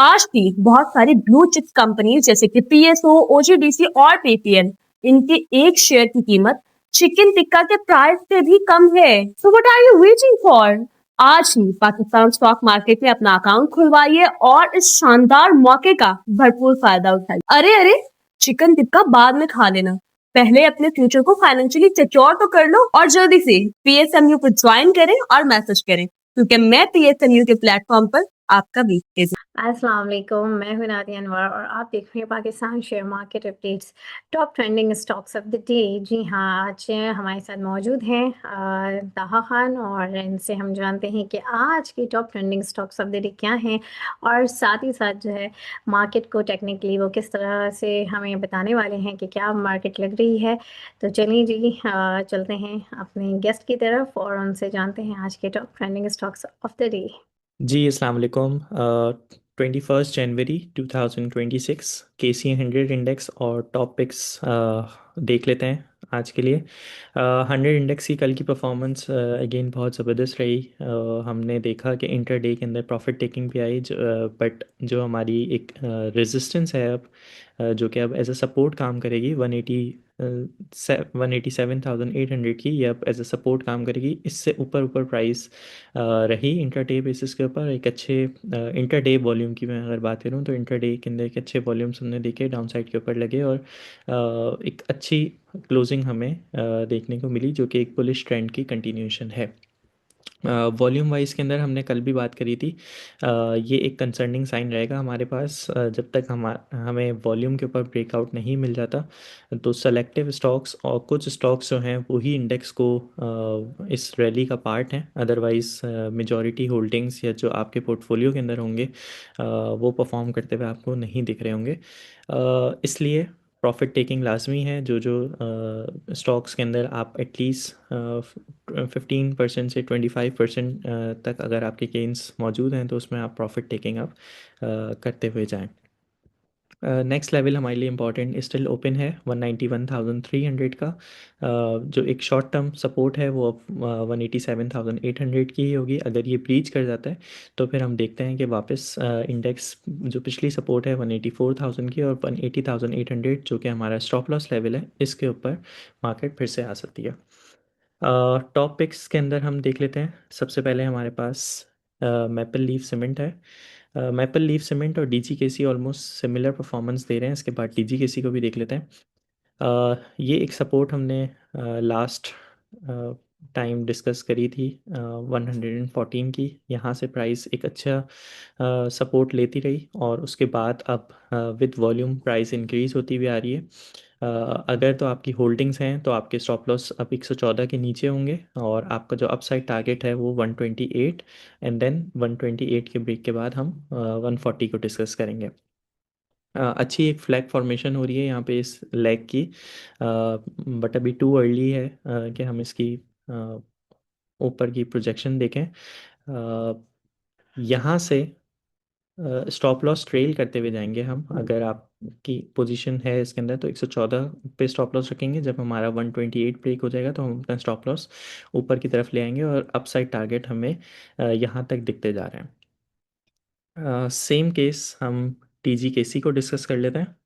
आज भी बहुत सारी ब्लू चिप्स कंपनी जैसे कि पीएसओ, ओजीडीसी और पेटीएम, इनके एक शेयर की कीमत चिकन टिक्का के प्राइस से भी कम है। So what are you waiting for? आज ही पाकिस्तान स्टॉक मार्केट में अपना अकाउंट खुलवाइए और इस शानदार मौके का भरपूर फायदा उठाइए। अरे अरे, चिकन टिक्का बाद में खा लेना, पहले अपने फ्यूचर को फाइनेंशियली सिक्योर तो कर लो और जल्दी से पीएसएमयू को ज्वाइन करें और मैसेज करें, क्योंकि मैं पीएसएमयू के प्लेटफॉर्म पर आपका वीक। अस्सलाम वालेकुम, मैं हूं नादिया अनवर और आप देख रहे हैं Pakistan share market updates. Top trending stocks of the day. जी हाँ, आज हमारे साथ मौजूद हैं ताहा खान और इनसे हम जानते हैं कि आज के top trending stocks of the day क्या हैं और साथ ही साथ जो है मार्केट को टेक्निकली वो किस तरह से हमें बताने वाले हैं कि क्या मार्केट लग रही है। तो चलिए जी, चलते हैं अपने गेस्ट की तरफ और उनसे जानते हैं आज के top trending stocks of the day. जी अस्सलाम वालेकुम। 21 जनवरी 2026 KC 100 इंडेक्स और टॉप पिक्स देख लेते हैं आज के लिए। 100 इंडेक्स की कल की परफॉर्मेंस अगेन बहुत ज़बरदस्त रही। हमने देखा कि इंटर डे के अंदर प्रॉफिट टेकिंग भी आई, बट जो हमारी एक रेजिस्टेंस है अब, जो कि अब एज अ सपोर्ट काम करेगी 187,800 की, ये अब एज अ सपोर्ट काम करेगी। इससे ऊपर ऊपर प्राइस रही इंटरडे बेसिस के ऊपर। एक अच्छे इंटरडे वॉल्यूम की मैं अगर बात करूं तो इंटरडे के अंदर एक अच्छे वॉल्यूम्स हमने देखे, डाउन साइड के ऊपर लगे और एक अच्छी क्लोजिंग हमें देखने को मिली, जो कि एक बुलिश ट्रेंड की कंटिन्यूएशन है। वॉल्यूम वाइज के अंदर हमने कल भी बात करी थी। ये एक कंसर्निंग साइन रहेगा हमारे पास, जब तक हमें वॉल्यूम के ऊपर ब्रेकआउट नहीं मिल जाता। तो सेलेक्टिव स्टॉक्स और कुछ स्टॉक्स जो हैं वही इंडेक्स को इस रैली का पार्ट हैं, अदरवाइज मेजॉरिटी होल्डिंग्स या जो आपके पोर्टफोलियो के अंदर होंगे वो परफॉर्म करते हुए आपको नहीं दिख रहे होंगे। इसलिए प्रॉफिट टेकिंग लाजमी है। जो जो स्टॉक्स के अंदर आप एटलीस्ट 15% से 25% तक अगर आपके गेंस मौजूद हैं तो उसमें आप प्रॉफिट टेकिंग आप करते हुए जाएं। नेक्स्ट लेवल हमारे लिए इंपॉर्टेंट स्टिल ओपन है 191,300 का। जो एक शॉर्ट टर्म सपोर्ट है वो अब 187,800 की ही होगी। अगर ये ब्रीच कर जाता है तो फिर हम देखते हैं कि वापस इंडेक्स जो पिछली सपोर्ट है 184,000 की और 180,800 जो कि हमारा स्टॉप लॉस लेवल है, इसके ऊपर मार्केट फिर से आ सकती है। टॉप पिक्स के अंदर हम देख लेते हैं। सबसे पहले हमारे पास मैपल लीफ सीमेंट है। मैपल लीफ सीमेंट और डीजीकेसी ऑलमोस्ट सिमिलर परफॉर्मेंस दे रहे हैं। इसके बाद डीजीकेसी को भी देख लेते हैं। ये एक सपोर्ट हमने लास्ट टाइम डिस्कस करी थी 114 की। यहाँ से प्राइस एक अच्छा सपोर्ट लेती रही और उसके बाद अब विद वॉल्यूम प्राइस इंक्रीज होती हुई आ रही है। अगर तो आपकी होल्डिंग्स हैं तो आपके स्टॉप लॉस अब 114 के नीचे होंगे और आपका जो अपसाइड टारगेट है वो 128, एंड देन 128 के ब्रेक के बाद हम 140 को डिस्कस करेंगे। अच्छी एक फ्लैग फॉर्मेशन हो रही है यहाँ पे इस लेग की, बट अभी टू अर्ली है कि हम इसकी ऊपर की प्रोजेक्शन देखें। यहाँ से स्टॉप लॉस ट्रेल करते हुए जाएंगे हम। अगर आपकी पोजीशन है इसके अंदर तो 114 पे स्टॉप लॉस रखेंगे। जब हमारा 128 ब्रेक हो जाएगा तो हम अपना स्टॉप लॉस ऊपर की तरफ ले आएंगे और अपसाइड टारगेट हमें यहाँ तक दिखते जा रहे हैं। सेम केस हम टीजीकेसी को डिस्कस कर लेते हैं।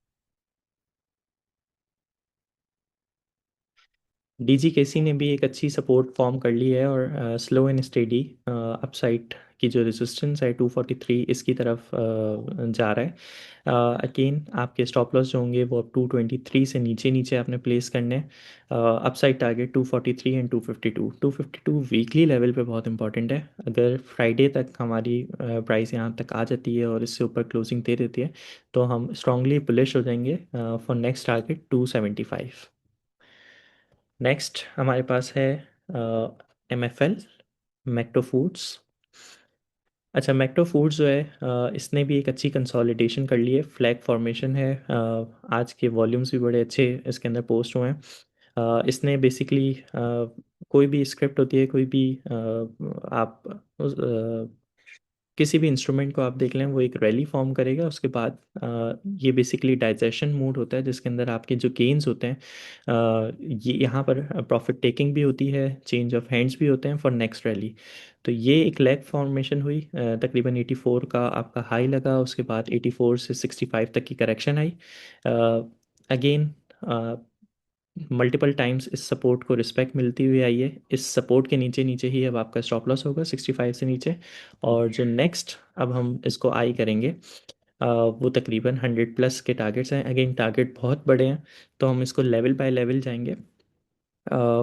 डीजीकेसी ने भी एक अच्छी सपोर्ट फॉर्म कर ली है और स्लो एंड स्टेडी अपसाइड की जो रेजिस्टेंस है 243 इसकी तरफ जा रहा है। अगेन आपके स्टॉप लॉस जो होंगे वो अब 223 से नीचे नीचे आपने प्लेस करने हैं। Upside target 243 and 252। 252 weekly level पे बहुत इंपॉर्टेंट है। अगर फ्राइडे तक हमारी प्राइस यहाँ तक आ जाती है और इससे ऊपर क्लोजिंग दे देती है तो हम स्ट्रांगली बुलिश हो जाएंगे फॉर नेक्स्ट टारगेट 275। नेक्स्ट हमारे पास है MFL, मैक्टो फूड्स। अच्छा, मैक्टो फूड्स जो है इसने भी एक अच्छी कंसोलिडेशन कर ली है, फ्लैग फॉर्मेशन है। आज के वॉल्यूम्स भी बड़े अच्छे इसके अंदर पोस्ट हुए हैं। इसने बेसिकली कोई भी स्क्रिप्ट होती है, कोई भी आप किसी भी इंस्ट्रूमेंट को आप देख लें, वो एक रैली फॉर्म करेगा, उसके बाद ये बेसिकली डाइजेशन मोड होता है जिसके अंदर आपके जो गेन्स होते हैं, ये यहाँ पर प्रॉफिट टेकिंग भी होती है, चेंज ऑफ हैंड्स भी होते हैं फॉर नेक्स्ट रैली। तो ये एक लेग फॉर्मेशन हुई, तकरीबन 84 का आपका हाई लगा, उसके बाद 84 से 65 तक की करेक्शन आई। अगेन मल्टीपल टाइम्स इस सपोर्ट को रिस्पेक्ट मिलती हुई आई है। इस सपोर्ट के नीचे नीचे ही अब आपका स्टॉप लॉस होगा 65 से नीचे। और जो नेक्स्ट अब हम इसको आई करेंगे, वो तकरीबन 100 प्लस के टारगेट्स हैं। अगेन टारगेट बहुत बड़े हैं, तो हम इसको लेवल बाय लेवल जाएंगे।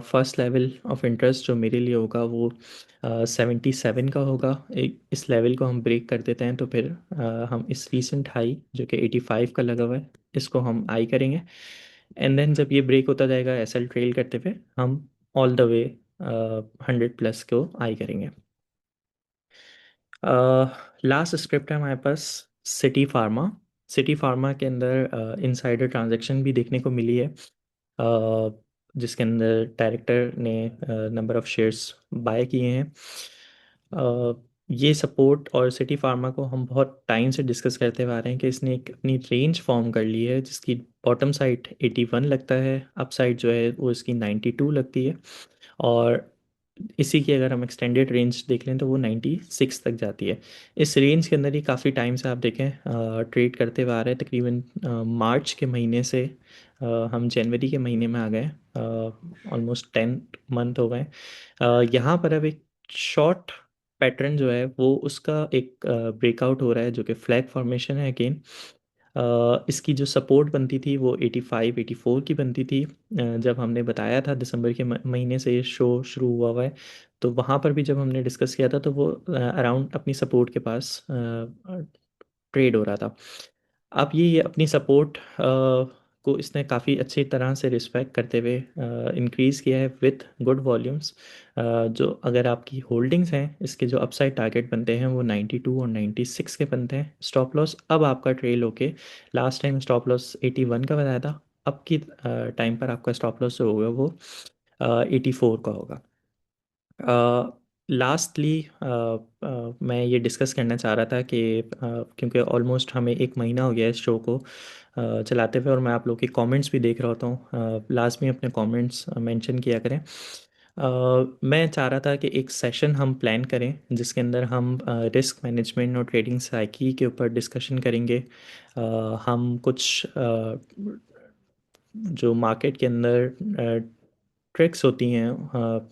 फर्स्ट लेवल ऑफ इंटरेस्ट जो मेरे लिए होगा वो 77 का होगा। एक इस लेवल को हम ब्रेक कर देते हैं तो फिर हम इस रीसेंट हाई जो कि 85 का लगा हुआ है, इसको हम आई करेंगे। एंड देन जब ये ब्रेक होता जाएगा एसएल ट्रेल करते हुए, हम ऑल द वे 100 प्लस को आई करेंगे। लास्ट स्क्रिप्ट है हमारे पास सिटी फार्मा। सिटी फार्मा के अंदर इनसाइडर ट्रांजैक्शन भी देखने को मिली है, जिसके अंदर डायरेक्टर ने नंबर ऑफ शेयर्स बाय किए हैं। ये सपोर्ट और सिटी फार्मा को हम बहुत टाइम से डिस्कस करते हुए आ रहे हैं कि इसने एक अपनी रेंज फॉर्म कर ली है, जिसकी बॉटम साइड 81 लगता है, अप साइड जो है वो इसकी 92 लगती है, और इसी की अगर हम एक्सटेंडेड रेंज देख लें तो वो 96 तक जाती है। इस रेंज के अंदर ही काफ़ी टाइम से आप देखें ट्रेड करते हुए आ रहे हैं, तकरीबन मार्च के महीने से हम जनवरी के महीने में आ गए, ऑलमोस्ट 10 मंथ हो गए। यहाँ पर अब एक शॉर्ट पैटर्न जो है वो उसका एक ब्रेकआउट हो रहा है, जो कि फ्लैग फॉर्मेशन है अगेन। इसकी जो सपोर्ट बनती थी वो 85 84 की बनती थी, जब हमने बताया था दिसंबर के महीने से ये शो शुरू हुआ है, तो वहाँ पर भी जब हमने डिस्कस किया था तो वो अराउंड अपनी सपोर्ट के पास ट्रेड हो रहा था। अब ये अपनी सपोर्ट को इसने काफ़ी अच्छी तरह से रिस्पेक्ट करते हुए इंक्रीज़ किया है विथ गुड वॉल्यूम्स। जो अगर आपकी होल्डिंग्स हैं, इसके जो अपसाइड टारगेट बनते हैं वो 92 और 96 के बनते हैं। स्टॉप लॉस अब आपका ट्रेल होके, लास्ट टाइम स्टॉप लॉस 81 का बताया था, अब की टाइम पर आपका स्टॉप लॉस जो होगा वो 84 का होगा। लास्टली मैं ये डिस्कस करना चाह रहा था कि क्योंकि ऑलमोस्ट हमें एक महीना हो गया इस शो को चलाते हुए, और मैं आप लोग के कमेंट्स भी देख रहा होता हूँ, लास्ट में अपने कमेंट्स मेंशन किया करें। मैं चाह रहा था कि एक सेशन हम प्लान करें जिसके अंदर हम रिस्क मैनेजमेंट और ट्रेडिंग साइकी के ऊपर डिस्कशन करेंगे। हम कुछ जो मार्केट के अंदर ट्रिक्स होती हैं,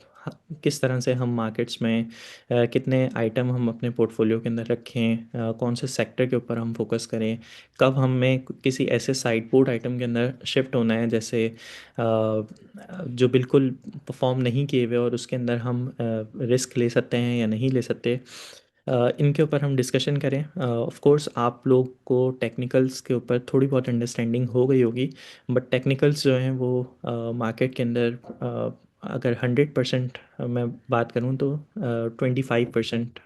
किस तरह से हम मार्केट्स में कितने आइटम हम अपने पोर्टफोलियो के अंदर रखें, कौन से सेक्टर के ऊपर हम फोकस करें, कब हमें किसी ऐसे साइड पोर्ट आइटम के अंदर शिफ्ट होना है जैसे जो बिल्कुल परफॉर्म नहीं किए हुए और उसके अंदर हम रिस्क ले सकते हैं या नहीं ले सकते। इनके ऊपर हम डिस्कशन करें। ऑफ कोर्स आप लोग को टेक्निकल्स के ऊपर थोड़ी बहुत अंडरस्टैंडिंग हो गई होगी, बट टेक्निकल्स जो हैं वो मार्केट के अंदर अगर 100% मैं बात करूं तो 25%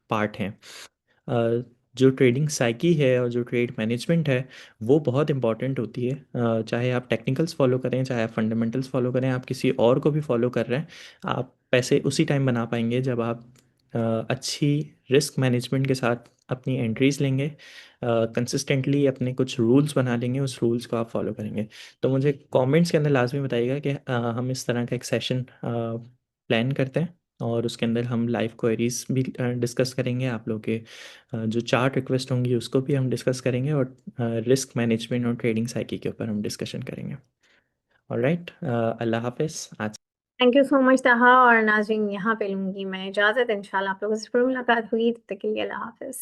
पार्ट हैं। जो ट्रेडिंग साइकी है और जो ट्रेड मैनेजमेंट है वो बहुत इंपॉर्टेंट होती है। चाहे आप टेक्निकल्स फॉलो करें, चाहे आप फंडामेंटल्स फॉलो करें, आप किसी और को भी फॉलो कर रहे हैं, आप पैसे उसी टाइम बना पाएंगे जब आप अच्छी रिस्क मैनेजमेंट के साथ अपनी एंट्रीज लेंगे, कंसिस्टेंटली अपने कुछ रूल्स बना लेंगे, उस रूल्स को आप फॉलो करेंगे। तो मुझे कमेंट्स के अंदर लाजमी बताइएगा कि हम इस तरह का एक सेशन प्लान करते हैं, और उसके अंदर हम लाइव क्वेरीज भी डिस्कस करेंगे। आप लोग के जो चार्ट रिक्वेस्ट होंगी उसको भी हम डिस्कस करेंगे, और रिस्क मैनेजमेंट और ट्रेडिंग साइकी के ऊपर हम डिस्कशन करेंगे। ऑलराइट, अल्लाह हाफिज़। आज थैंक यू सो मच ताहा और नाज़रीन, यहाँ पे लूँगी मैं इजाज़त। इंशाल्लाह आप लोगों से फिर मुलाकात हुई, तब तक के लिए अल्लाह हाफ़िज़।